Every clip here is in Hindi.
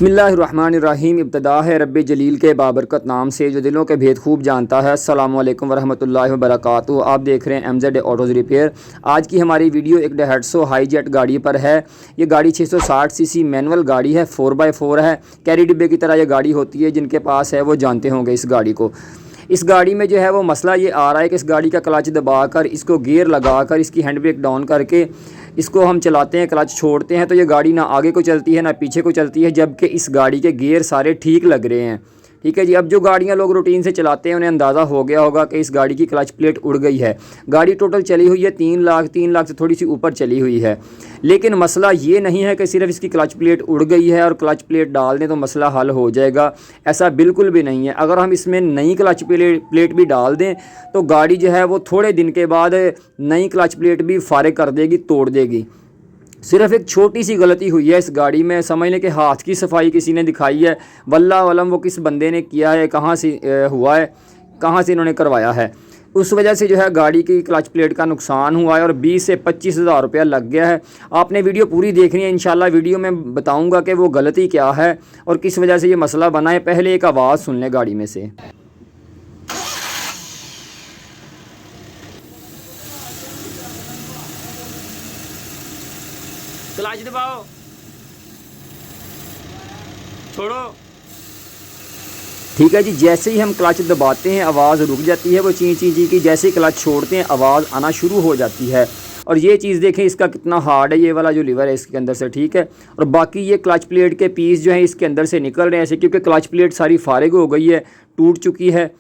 बिस्मिल्लाहिर्रहमानिर्रहीम। इब्तिदा है रब्बे जलील के बाबरकत नाम से जो दिलों के भेद खूब जानता है। अस्सलामु अलैकुम वरहमतुल्लाहि वबरकातुहू। आप देख रहे हैं MZ ऑटोज़ रिपेयर। आज की हमारी वीडियो एक डेहाट्सो हाईजेट गाड़ी पर है। ये गाड़ी 660 सीसी मैनुअल गाड़ी है, 4x4 है। कैरी डिब्बे की तरह ये गाड़ी होती है, जिनके पास है वो जानते होंगे इस गाड़ी को। इस गाड़ी में जो है वो मसला ये आ रहा है कि इस गाड़ी का क्लच दबाकर, इसको गियर लगाकर, इसकी हैंड ब्रेक डाउन करके इसको हम चलाते हैं, क्लच छोड़ते हैं तो ये गाड़ी ना आगे को चलती है ना पीछे को चलती है, जबकि इस गाड़ी के गियर सारे ठीक लग रहे हैं। ठीक है जी। अब जो गाड़ियां लोग रूटीन से चलाते हैं उन्हें अंदाज़ा हो गया होगा कि इस गाड़ी की क्लच प्लेट उड़ गई है। गाड़ी टोटल चली हुई है 3 लाख से थोड़ी सी ऊपर चली हुई है। लेकिन मसला ये नहीं है कि सिर्फ इसकी क्लच प्लेट उड़ गई है और क्लच प्लेट डाल दें तो मसला हल हो जाएगा, ऐसा बिल्कुल भी नहीं है। अगर हम इसमें नई क्लच प्लेट भी डाल दें तो गाड़ी जो है वो थोड़े दिन के बाद नई क्लच प्लेट भी फारिग कर देगी, तोड़ देगी। सिर्फ एक छोटी सी गलती हुई है इस गाड़ी में, समझ लें कि हाथ की सफाई किसी ने दिखाई है, वल्लाह वलम वो किस बंदे ने किया है, कहाँ से हुआ है, कहाँ से इन्होंने करवाया है, उस वजह से जो है गाड़ी की क्लच प्लेट का नुकसान हुआ है और 20 से 25 हज़ार रुपया लग गया है। आपने वीडियो पूरी देखनी है, इंशाल्लाह वीडियो में बताऊँगा कि वो गलती क्या है और किस वजह से ये मसला बना है। पहले एक आवाज़ सुन लें गाड़ी में से। क्लच दबाओ, छोड़ो। ठीक है जी। जैसे ही हम क्लच दबाते हैं आवाज़ रुक जाती है, वो ची ची ची की। जैसे ही क्लच छोड़ते हैं आवाज़ आना शुरू हो जाती है। और ये चीज़ देखें इसका कितना हार्ड है, ये वाला जो लीवर है इसके अंदर से। ठीक है। और बाकी ये क्लच प्लेट के पीस जो हैं इसके अंदर से निकल रहे हैं ऐसे, क्योंकि क्लच प्लेट सारी फारिग हो गई है, टूट चुकी है।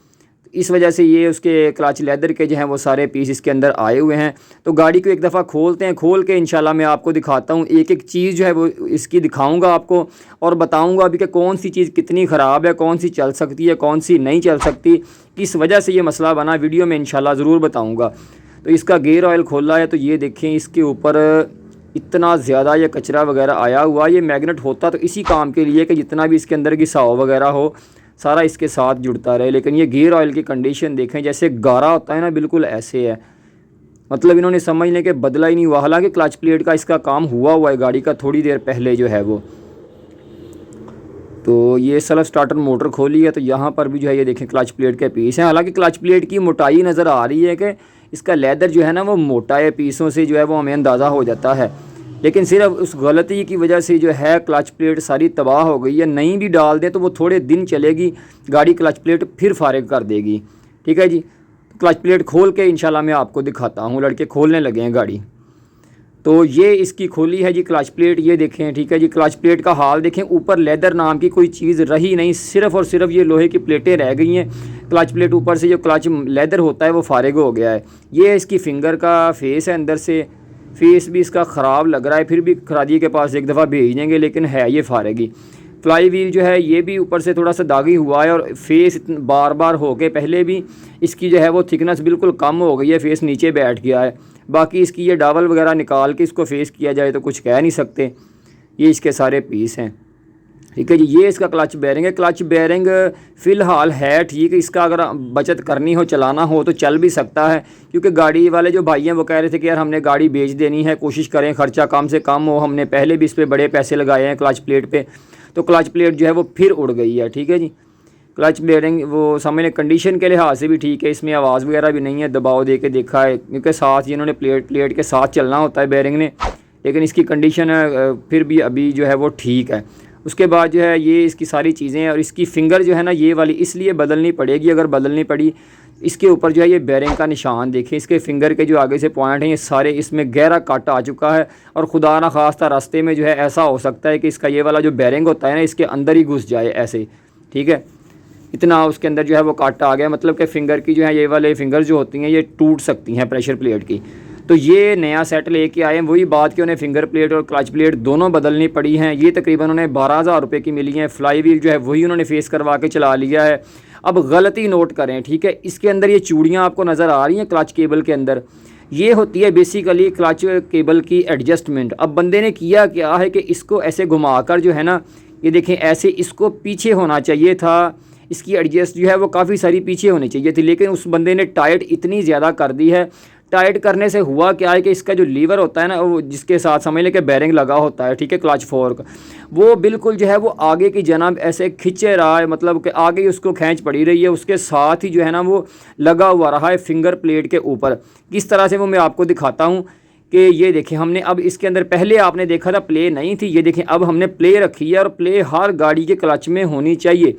इस वजह से ये उसके क्लच लेदर के जो हैं वो सारे पीस इसके अंदर आए हुए हैं। तो गाड़ी को एक दफ़ा खोलते हैं, खोल के इंशाल्लाह मैं आपको दिखाता हूँ, एक एक चीज़ जो है वो इसकी दिखाऊंगा आपको और बताऊंगा अभी कि कौन सी चीज़ कितनी ख़राब है, कौन सी चल सकती है, कौन सी नहीं चल सकती, किस वजह से ये मसला बना, वीडियो में इंशाल्लाह ज़रूर बताऊँगा। तो इसका गियर ऑयल खोला है तो ये देखें इसके ऊपर इतना ज़्यादा ये कचरा वगैरह आया हुआ। ये मैग्नेट होता तो इसी काम के लिए कि जितना भी इसके अंदर घिसाव वगैरह हो सारा इसके साथ जुड़ता रहे। लेकिन ये गियर ऑयल की कंडीशन देखें, जैसे गारा होता है ना, बिल्कुल ऐसे है। मतलब इन्होंने समझ लें कि बदला ही नहीं हुआ, हालांकि क्लच प्लेट का इसका काम हुआ है गाड़ी का थोड़ी देर पहले जो है वो। तो ये सेल्फ स्टार्टर मोटर खोली है तो यहाँ पर भी जो है ये देखें क्लच प्लेट के पीस हैं। हालांकि क्लच प्लेट की मोटाई नज़र आ रही है कि इसका लेदर जो है ना वो मोटा है, पीसों से जो है वो हमें अंदाज़ा हो जाता है। लेकिन सिर्फ उस गलती की वजह से जो है क्लच प्लेट सारी तबाह हो गई है। नई भी डाल दें तो वो थोड़े दिन चलेगी, गाड़ी क्लच प्लेट फिर फारिग कर देगी। ठीक है जी। क्लच प्लेट खोल के इंशाल्लाह मैं आपको दिखाता हूँ। लड़के खोलने लगे हैं गाड़ी। तो ये इसकी खोली है जी क्लच प्लेट, ये देखें। ठीक है जी। क्लच प्लेट का हाल देखें, ऊपर लेदर नाम की कोई चीज़ रही नहीं, सिर्फ़ और सिर्फ ये लोहे की प्लेटें रह गई हैं। क्लच प्लेट ऊपर से जो क्लच लेदर होता है वो फारिग हो गया है। ये इसकी फिंगर का फेस है, अंदर से फेस भी इसका ख़राब लग रहा है, फिर भी खरादी के पास एक दफ़ा भेज देंगे, लेकिन है ये फारेगी। फ्लाई व्हील जो है ये भी ऊपर से थोड़ा सा दागी हुआ है और फेस बार बार हो के पहले भी इसकी जो है वो थिकनेस बिल्कुल कम हो गई है, फेस नीचे बैठ गया है। बाकी इसकी ये डावल वगैरह निकाल के इसको फेस किया जाए तो कुछ कह नहीं सकते। ये इसके सारे पीस हैं। ठीक है जी। ये इसका क्लच बेयरिंग है। क्लच बेयरिंग फ़िलहाल है ठीक। इसका अगर बचत करनी हो, चलाना हो तो चल भी सकता है, क्योंकि गाड़ी वाले जो भाई हैं वो कह रहे थे कि यार हमने गाड़ी बेच देनी है, कोशिश करें ख़र्चा कम से कम हो, हमने पहले भी इस पर बड़े पैसे लगाए हैं क्लच प्लेट पे। तो क्लच प्लेट जो है वो फिर उड़ गई है। ठीक है जी। क्लच बेयरिंग वो समझ लें कंडीशन के लिहाज से भी ठीक है, इसमें आवाज़ वगैरह भी नहीं है। दबाव दे के देखा है, क्योंकि साथ जिन्होंने प्लेट के साथ चलना होता है बेयरिंग ने, लेकिन इसकी कंडीशन फिर भी अभी जो है वो ठीक है। उसके बाद जो है ये इसकी सारी चीज़ें और इसकी फ़िंगर जो है ना ये वाली इसलिए बदलनी पड़ेगी। अगर बदलनी पड़ी, इसके ऊपर जो है ये बेयरिंग का निशान देखें, इसके फिंगर के जो आगे से पॉइंट हैं ये सारे इसमें गहरा काटा आ चुका है। और खुदा ना खास्ता रास्ते में जो है ऐसा हो सकता है कि इसका ये वाला जो बेयरिंग होता है ना इसके अंदर ही घुस जाए ऐसे। ठीक है। इतना उसके अंदर जो है वो काटा आ गया, मतलब कि फ़िंगर की जो है ये वाले फिंगर जो होती हैं ये टूट सकती हैं प्रेशर प्लेट की। तो ये नया सेट लेके आए हैं। वही बात कि उन्हें फिंगर प्लेट और क्लच प्लेट दोनों बदलनी पड़ी हैं। ये तकरीबन उन्हें 12,000 रुपये की मिली हैं। फ्लाई व्हील जो है वही उन्होंने फेस करवा के चला लिया है। अब गलती नोट करें। ठीक है। इसके अंदर ये चूड़ियाँ आपको नज़र आ रही हैं क्लच केबल के अंदर, ये होती है बेसिकली क्लच केबल की एडजस्टमेंट। अब बंदे ने किया क्या है कि इसको ऐसे घुमाकर जो है ना, ये देखें ऐसे इसको पीछे होना चाहिए था, इसकी एडजस्ट जो है वो काफ़ी सारी पीछे होनी चाहिए थी, लेकिन उस बंदे ने टाइट इतनी ज़्यादा कर दी है। टाइट करने से हुआ क्या है कि इसका जो लीवर होता है ना, वो जिसके साथ समझ लें कि बेरिंग लगा होता है, ठीक है, क्लच फोर्क, वो बिल्कुल जो है वो आगे की जनाब ऐसे खिंचे रहा है, मतलब कि आगे ही उसको खींच पड़ी रही है, उसके साथ ही जो है ना वो लगा हुआ रहा है फिंगर प्लेट के ऊपर। किस तरह से वो मैं आपको दिखाता हूँ कि ये देखें, हमने अब इसके अंदर पहले आपने देखा था प्ले नहीं थी, ये देखें अब हमने प्ले रखी है, और प्ले हर गाड़ी के क्लच में होनी चाहिए,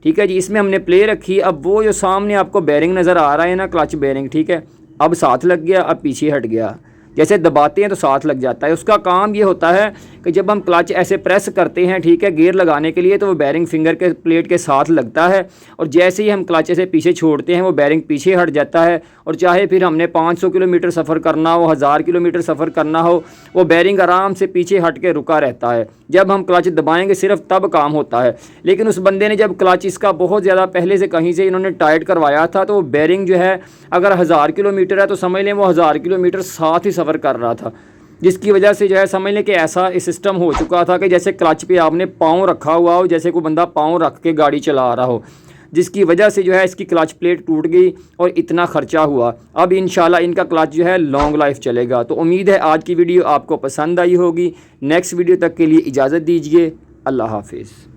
ठीक है जी। इसमें हमने प्ले रखी। अब वो जो सामने आपको बेरिंग नज़र आ रहा है ना, क्लच बेरिंग, ठीक है, अब साथ लग गया, अब पीछे हट गया, जैसे दबाते हैं तो साथ लग जाता है। उसका काम ये होता है कि जब हम क्लच ऐसे प्रेस करते हैं, ठीक है, गियर लगाने के लिए, तो वो बेरिंग फिंगर के प्लेट के साथ लगता है, और जैसे ही हम क्लच ऐसे पीछे छोड़ते हैं वो बेरिंग पीछे हट जाता है। और चाहे फिर हमने 500 किलोमीटर सफ़र करना हो, 1000 किलोमीटर सफ़र करना हो, वो बेरिंग आराम से पीछे हट के रुका रहता है। जब हम क्लच दबाएंगे सिर्फ तब काम होता है। लेकिन उस बंदे ने जब क्लच इसका बहुत ज़्यादा पहले से कहीं से इन्होंने टाइट करवाया था, तो वो बेरिंग जो है अगर 1000 किलोमीटर है तो समझ लें वो 1000 किलोमीटर साथ ही सफ़र कर रहा था, जिसकी वजह से जो है समझ लें कि ऐसा सिस्टम हो चुका था कि जैसे क्लच पे आपने पाँव रखा हुआ हो, जैसे कोई बंदा पाँव रख के गाड़ी चला रहा हो, जिसकी वजह से जो है इसकी क्लच प्लेट टूट गई और इतना ख़र्चा हुआ। अब इंशाल्लाह इनका क्लच जो है लॉन्ग लाइफ चलेगा। तो उम्मीद है आज की वीडियो आपको पसंद आई होगी। नेक्स्ट वीडियो तक के लिए इजाज़त दीजिए। अल्लाह हाफिज़।